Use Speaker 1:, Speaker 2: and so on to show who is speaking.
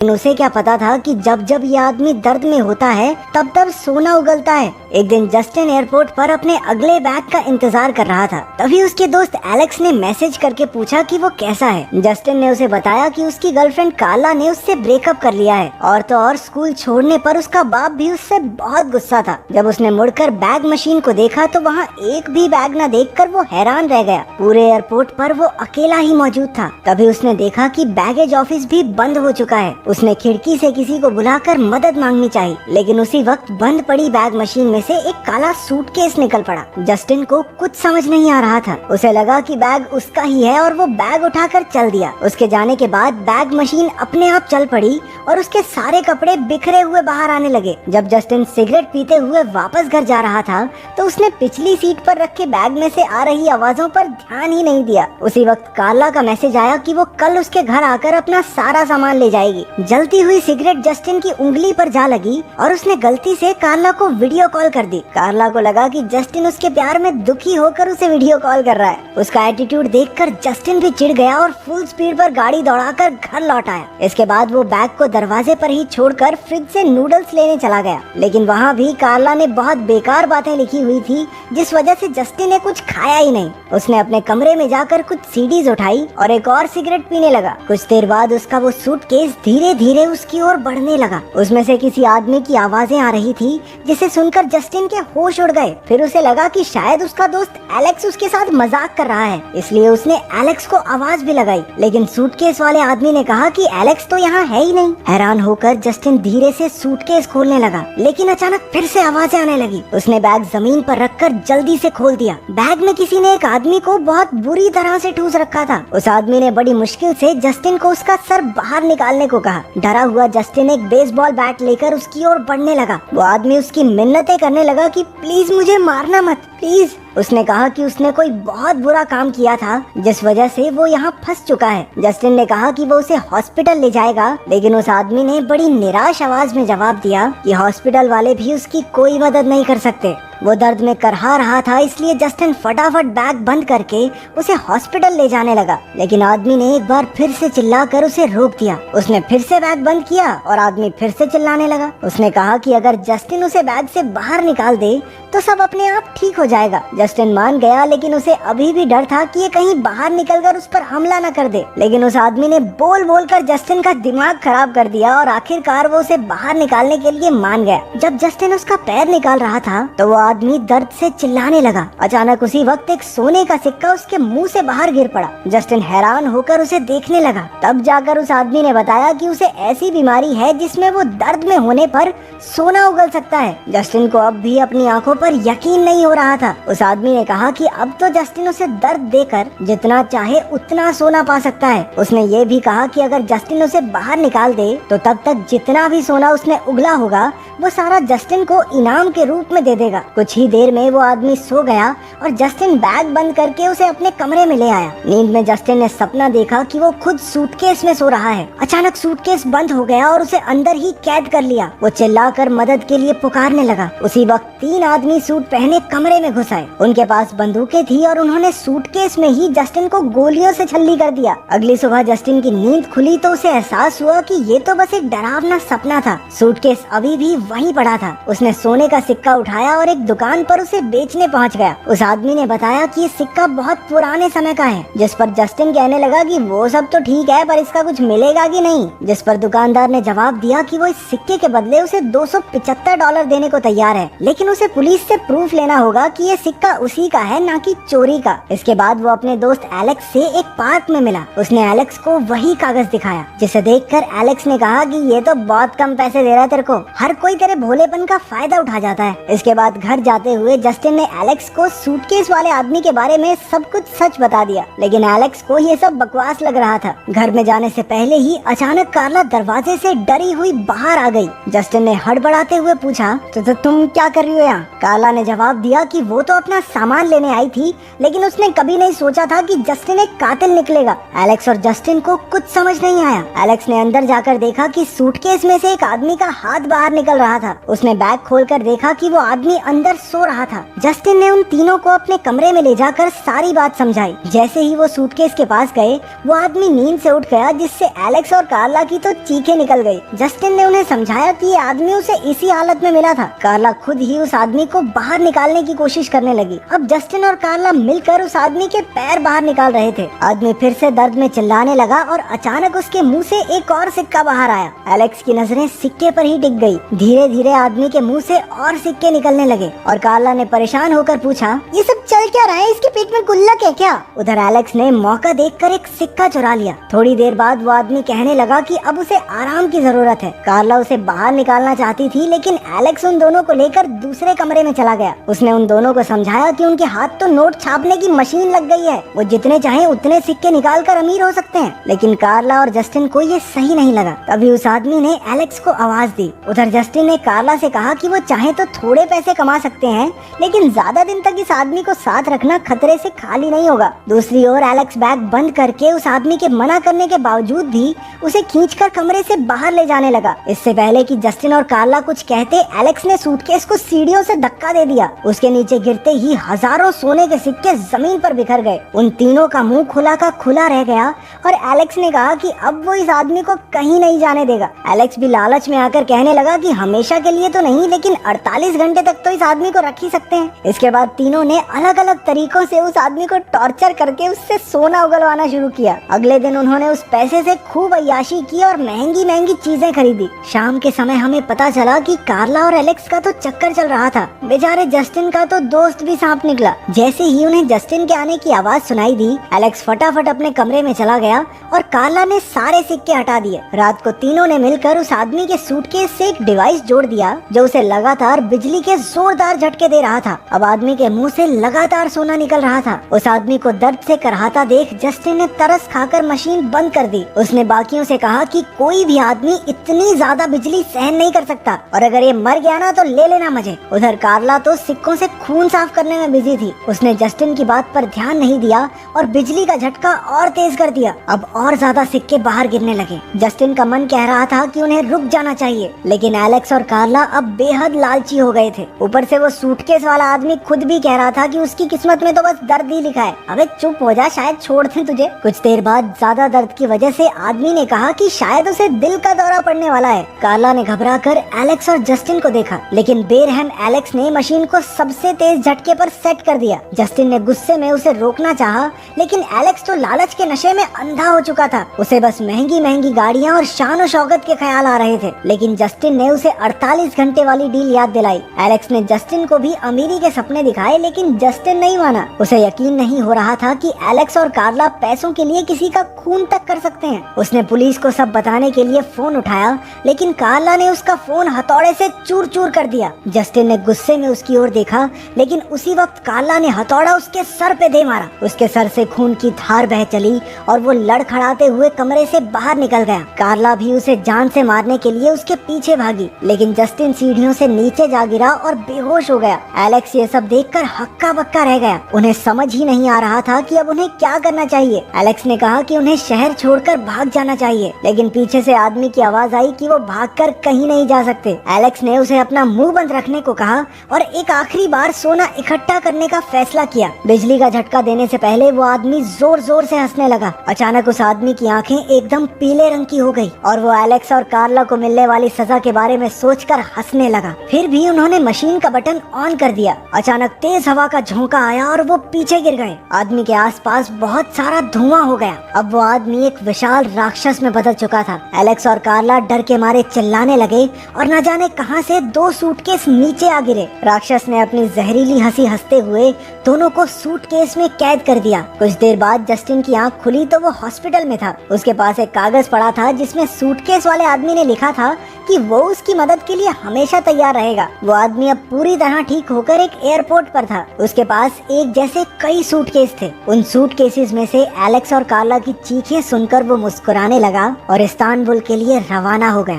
Speaker 1: उसे क्या पता था कि जब जब ये आदमी दर्द में होता है तब तब सोना उगलता है। एक दिन जस्टिन एयरपोर्ट पर अपने अगले बैग का इंतजार कर रहा था। तभी उसके दोस्त एलेक्स ने मैसेज करके पूछा कि वो कैसा है। जस्टिन ने उसे बताया कि उसकी गर्लफ्रेंड कार्ला ने उससे ब्रेकअप कर लिया है और तो और स्कूल छोड़ने पर उसका बाप भी उससे बहुत गुस्सा था। जब उसने मुड़कर बैग मशीन को देखा तो वहाँ एक भी बैग न देखकर वो हैरान रह गया। पूरे एयरपोर्ट पर वो अकेला ही मौजूद था। तभी उसने देखा कि बैगेज ऑफिस भी बंद हो चुका है। उसने खिड़की से किसी को बुलाकर मदद मांगनी चाहिए, लेकिन उसी वक्त बंद पड़ी बैग मशीन में से एक काला सूटकेस निकल पड़ा। जस्टिन को कुछ समझ नहीं आ रहा था। उसे लगा कि बैग उसका ही है और वो बैग उठाकर चल दिया। उसके जाने के बाद बैग मशीन अपने आप चल पड़ी और उसके सारे कपड़े बिखरे हुए बाहर आने लगे। जब जस्टिन सिगरेट पीते हुए वापस घर जा रहा था तो उसने पिछली सीट पर रखे बैग में से आ रही आवाजों पर ध्यान ही नहीं दिया। उसी वक्त कार्ला का मैसेज आया कि वो कल उसके घर आकर अपना सारा सामान ले जाएगी। जलती हुई सिगरेट जस्टिन की उंगली पर जा लगी और उसने गलती से कार्ला को वीडियो कॉल कर दी। कार्ला को लगा कि जस्टिन उसके प्यार में दुखी होकर उसे वीडियो कॉल कर रहा है। उसका एटीट्यूड देखकर जस्टिन भी चिढ़ गया और फुल स्पीड पर गाड़ी दौड़ाकर घर लौट आया। इसके बाद वो बैग को दरवाजे पर ही छोड़कर फ्रिज से नूडल्स लेने चला गया, लेकिन वहाँ भी कार्ला ने बहुत बेकार बातें लिखी हुई थी जिस वजह से जस्टिन ने कुछ खाया ही नहीं। उसने अपने कमरे में जाकर कुछ सीडीज उठाई और एक और सिगरेट पीने लगा। कुछ देर बाद उसका वो सूटकेस धीरे धीरे उसकी ओर बढ़ने लगा। उसमें से किसी आदमी की आवाजें आ रही थी जिसे सुनकर जस्टिन के होश उड़ गए। फिर उसे लगा कि शायद उसका दोस्त एलेक्स उसके साथ मजाक कर रहा है, इसलिए उसने एलेक्स को आवाज भी लगाई, लेकिन सूटकेस वाले आदमी ने कहा कि एलेक्स तो यहाँ है ही नहीं। हैरान होकर जस्टिन धीरे से सूटकेस खोलने लगा, लेकिन अचानक फिर से आवाजें आने लगी। उसने बैग जमीन पर रखकर जल्दी से खोल दिया। बैग में किसी ने एक आदमी को बहुत बुरी तरह से ठूस रखा था। उस आदमी ने बड़ी मुश्किल से जस्टिन को उसका सर बाहर निकालने को कहा। डरा हुआ जस्टिन एक बेसबॉल बैट लेकर उसकी ओर बढ़ने लगा। वो आदमी उसकी मिन्नतें करने लगा कि प्लीज मुझे मारना मत, प्लीज। उसने कहा कि उसने कोई बहुत बुरा काम किया था जिस वजह से वो यहाँ फंस चुका है। जस्टिन ने कहा कि वो उसे हॉस्पिटल ले जाएगा, लेकिन उस आदमी ने बड़ी निराश आवाज में जवाब दिया कि हॉस्पिटल वाले भी उसकी कोई मदद नहीं कर सकते। वो दर्द में करहा रहा था, इसलिए जस्टिन फटाफट बैग बंद करके उसे हॉस्पिटल ले जाने लगा, लेकिन आदमी ने एक बार फिर से चिल्लाकर उसे रोक दिया। उसने फिर से बैग बंद किया और आदमी फिर से चिल्लाने लगा। उसने कहा कि अगर जस्टिन उसे बैग से बाहर निकाल दे तो सब अपने आप ठीक हो जाएगा। जस्टिन मान गया, लेकिन उसे अभी भी डर था कि ये कहीं बाहर निकलकर उस पर हमला न कर दे। लेकिन उस आदमी ने बोल बोल कर जस्टिन का दिमाग खराब कर दिया और आखिरकार वो उसे बाहर निकालने के लिए मान गया। जब जस्टिन उसका पैर निकाल रहा था तो वो आदमी दर्द से चिल्लाने लगा। अचानक उसी वक्त एक सोने का सिक्का उसके मुंह से बाहर गिर पड़ा। जस्टिन हैरान होकर उसे देखने लगा। तब जाकर उस आदमी ने बताया कि उसे ऐसी बीमारी है जिसमें वो दर्द में होने पर सोना उगल सकता है। जस्टिन को अब भी अपनी आंखों पर यकीन नहीं हो रहा था। उस आदमी ने कहा कि अब तो जस्टिन उसे दर्द देकर जितना चाहे उतना सोना पा सकता है। उसने ये भी कहा कि अगर जस्टिन उसे बाहर निकाल दे तो तब तक जितना भी सोना उसने उगला होगा वो सारा जस्टिन को इनाम के रूप में दे देगा। कुछ ही देर में वो आदमी सो गया और जस्टिन बैग बंद करके उसे अपने कमरे में ले आया। नींद में जस्टिन ने सपना देखा कि वो खुद सूटकेस में सो रहा है। अचानक सूटकेस बंद हो गया और उसे अंदर ही कैद कर लिया। वो चिल्लाकर मदद के लिए पुकारने लगा। उसी वक्त 3 आदमी सूट पहने कमरे में घुस आए। उनके पास बंदूकें थी और उन्होंने सूटकेस में ही जस्टिन को गोलियों से छल्ली कर दिया। अगली सुबह जस्टिन की नींद खुली तो उसे एहसास हुआ कि ये तो बस एक डरावना सपना था। सूटकेस अभी भी वहीं पड़ा था। उसने सोने का सिक्का उठाया और एक दुकान पर उसे बेचने पहुंच गया। उस आदमी ने बताया कि ये सिक्का बहुत पुराने समय का है, जिस पर जस्टिन कहने लगा कि वो सब तो ठीक है पर इसका कुछ मिलेगा कि नहीं। जिस पर दुकानदार ने जवाब दिया कि वो इस सिक्के के बदले उसे $275 देने को तैयार है, लेकिन उसे पुलिस से प्रूफ लेना होगा कि ये सिक्का उसी का है, ना कि चोरी का। इसके बाद वो अपने दोस्त एलेक्स से एक पार्क में मिला। उसने एलेक्स को वही कागज दिखाया, जिसे देखकर एलेक्स ने कहा कि ये तो बहुत कम पैसे दे रहा है तेरे को, हर कोई तेरे भोलेपन का फायदा उठा जाता है। इसके बाद घर जाते हुए जस्टिन ने एलेक्स को सूटकेस वाले आदमी के बारे में सब कुछ सच बता दिया, लेकिन एलेक्स को ये सब बकवास लग रहा था। घर में जाने से पहले ही अचानक कार्ला दरवाजे से डरी हुई बाहर आ गई। जस्टिन ने हड़बड़ाते हुए पूछा, तो तुम क्या कर रही हो यहाँ? कार्ला ने जवाब दिया कि वो तो अपना सामान लेने आई थी, लेकिन उसने कभी नहीं सोचा था कि जस्टिन एक कातिल निकलेगा। एलेक्स और जस्टिन को कुछ समझ नहीं आया। एलेक्स ने अंदर जाकर देखा कि सूटकेस में से एक आदमी का हाथ बाहर निकल रहा था। उसने बैग खोलकर देखा कि वो आदमी अंदर सो रहा था। जस्टिन ने उन तीनों को अपने कमरे में ले जाकर सारी बात समझाई। जैसे ही वो सूटकेस के पास गए, वो आदमी नींद से उठ गया, जिससे एलेक्स और कार्ला की तो चीखें निकल गई। जस्टिन ने उन्हें समझाया कि ये आदमी उसे इसी हालत में मिला था। कार्ला खुद ही उस आदमी को बाहर निकालने की कोशिश करने लगी। अब जस्टिन और कार्ला मिलकर उस आदमी के पैर बाहर निकाल रहे थे। आदमी फिर से दर्द में चिल्लाने लगा और अचानक उसके मुंह से एक और सिक्का बाहर आया। एलेक्स की नजरें सिक्के पर ही टिक गई। धीरे धीरे आदमी के मुंह से और सिक्के निकलने लगे और कार्ला ने परेशान होकर पूछा, ये सब चल क्या रहा है? इसके पेट में गुल्लक है क्या? उधर एलेक्स ने मौका देखकर एक सिक्का चुरा लिया। थोड़ी देर बाद वो आदमी कहने लगा कि अब उसे आराम की जरूरत है। कार्ला उसे बाहर निकालना चाहती थी, लेकिन एलेक्स उन दोनों को लेकर दूसरे कमरे में चला गया। उसने उन दोनों को समझाया कि उनके हाथ तो नोट छापने की मशीन लग गई है, वो जितने चाहे उतने सिक्के निकाल कर अमीर हो सकते हैं। लेकिन कार्ला और जस्टिन को ये सही नहीं लगा। तभी उस आदमी ने एलेक्स को आवाज दी। उधर जस्टिन ने कार्ला से कहा कि वो चाहे तो थोड़े पैसे कमा सकते हैं, लेकिन ज्यादा दिन तक इस आदमी को साथ रखना खतरे से खाली नहीं होगा। दूसरी ओर एलेक्स बैग बंद करके उस आदमी के मना करने के बावजूद भी उसे खींचकर कमरे से बाहर ले जाने लगा। इससे पहले कि जस्टिन और कार्ला कुछ कहते, एलेक्स ने सूटकेस को सीढ़ियों से धक्का दे दिया। उसके नीचे गिरते ही हजारों सोने के सिक्के जमीन पर बिखर गए। उन तीनों का मुंह खुला का खुला रह गया और एलेक्स ने कहा कि अब वो इस आदमी को कहीं नहीं जाने देगा। एलेक्स भी लालच में आकर कहने लगा कि हमेशा के लिए तो नहीं, लेकिन 48 घंटे तक तो इस आदमी को रख ही सकते हैं। इसके बाद तीनों ने अलग अलग तरीकों से उस आदमी को टॉर्चर करके उससे सोना उगलवाना शुरू किया। अगले दिन उन्होंने उस पैसे से खूब अय्याशी की और महंगी महंगी चीजें खरीदी। शाम के समय हमें पता चला कि कार्ला और एलेक्स का तो चक्कर चल रहा था। बेचारे जस्टिन का तो दोस्त भी सांप निकला। जैसे ही उन्हें जस्टिन के आने की आवाज सुनाई दी, एलेक्स फटाफट अपने कमरे में चला गया और कार्ला ने सारे सिक्के हटा दिए। रात को तीनों ने मिलकर उस आदमी के सूटकेस से एक डिवाइस जोड़ दिया जो उसे लगातार बिजली के जोरदार झटके दे रहा था। अब आदमी के मुंह से लगातार सोना निकल रहा था। उस आदमी को दर्द से कराहता देख जस्टिन ने तरस खाकर मशीन बंद कर दी। उसने बाकियों से कहा कि कोई भी आदमी इतनी ज्यादा बिजली सहन नहीं कर सकता और अगर ये मर गया ना तो ले लेना मजे। उधर कार्ला तो सिक्कों से खून साफ करने में बिजी थी। उसने जस्टिन की बात पर ध्यान नहीं दिया और बिजली का झटका और तेज कर दिया। अब और ज्यादा सिक्के बाहर गिरने लगे। जस्टिन का मन कह रहा था कि उन्हें रुक जाना चाहिए, लेकिन एलेक्स और कार्ला अब बेहद लालची हो गए थे। ऊपर से वो सूटकेस वाला आदमी खुद भी कह रहा था कि उसकी किस्मत में तो बस दर्द ही लिखा है। अबे चुप हो जा, शायद छोड़ दें तुझे। कुछ देर बाद ज्यादा दर्द की वजह से आदमी ने कहा कि शायद उसे दिल का दौरा पड़ने वाला है। कार्ला ने घबराकर एलेक्स और जस्टिन को देखा, लेकिन बेरहम एलेक्स ने मशीन को सबसे तेज झटके पर सेट कर दिया। जस्टिन ने गुस्से में उसे रोकना चाहा, लेकिन एलेक्स तो लालच के नशे में अंधा हो चुका था। उसे बस महंगी महंगी गाड़ियाँ और शान और शौकत के ख्याल आ रहे थे। लेकिन जस्टिन ने उसे 48 घंटे वाली डील याद दिलाई। एलेक्स ने जस्टिन को भी अमीरी के सपने दिखाए, लेकिन जस्टिन नहीं माना। उसे यकीन नहीं हो रहा था कि एलेक्स और कार्ला पैसों के लिए किसी का खून तक कर सकते हैं। उसने पुलिस को सब बताने के लिए फोन उठाया, लेकिन कार्ला ने उसका फोन हथौड़े से चूर चूर कर दिया। जस्टिन ने गुस्से में उसकी ओर देखा, लेकिन उसी वक्त कार्ला ने हथौड़ा उसके सर पे दे मारा। उसके सर से खून की धार बह चली और वो लड़खड़ाते हुए कमरे से बाहर निकल गया। कार्ला भी उसे जान से मारने के लिए उसके पीछे भागी, लेकिन जस्टिन सीढ़ियों से नीचे जा गिरा और बेहोश हो गया। एलेक्स ये सब देखकर हक्का बक्का रह गया। उन्हें समझ ही नहीं आ रहा था कि अब उन्हें क्या करना चाहिए। एलेक्स ने कहा कि उन्हें शहर छोड़कर भाग जाना चाहिए, लेकिन पीछे से आदमी की आवाज आई कि वो भागकर कहीं नहीं जा सकते। एलेक्स ने उसे अपना मुंह बंद रखने को कहा और एक आखिरी बार सोना इकट्ठा करने का फैसला किया। बिजली का झटका देने से पहले वो आदमी जोर जोर से हंसने लगा। अचानक उस आदमी की आंखें एकदम पीले रंग की हो गई और वो एलेक्स और कार्ला को मिलने वाली सजा के बारे में सोचकर हंसने लगा। फिर भी उन्होंने मशीन का बटन ऑन कर दिया। अचानक तेज हवा का झोंका आया और वो पीछे गिर गए। आदमी के आसपास बहुत सारा धुआं हो गया। अब वो आदमी एक विशाल राक्षस में बदल चुका था। एलेक्स और कार्ला डर के मारे चिल्लाने लगे और न जाने कहां से 2 सूटकेस नीचे आ गिरे। राक्षस ने अपनी जहरीली हंसी हंसते हुए दोनों को सूटकेस में कैद कर दिया। कुछ देर बाद जस्टिन की आंख खुली तो वो हॉस्पिटल में था। उसके पास एक कागज पड़ा था जिसमें सूटकेस वाले आदमी ने लिखा था कि वो उसकी मदद के लिए हमेशा तैयार रहेगा। वो आदमी अब पूरी तरह ठीक होकर एक एयरपोर्ट पर था। उसके पास एक जैसे कई सूटकेस थे। उन सूटकेसेस में से एलेक्स और कार्ला की चीखें सुनकर वो मुस्कुराने लगा और इस्तांबुल के लिए रवाना हो गया।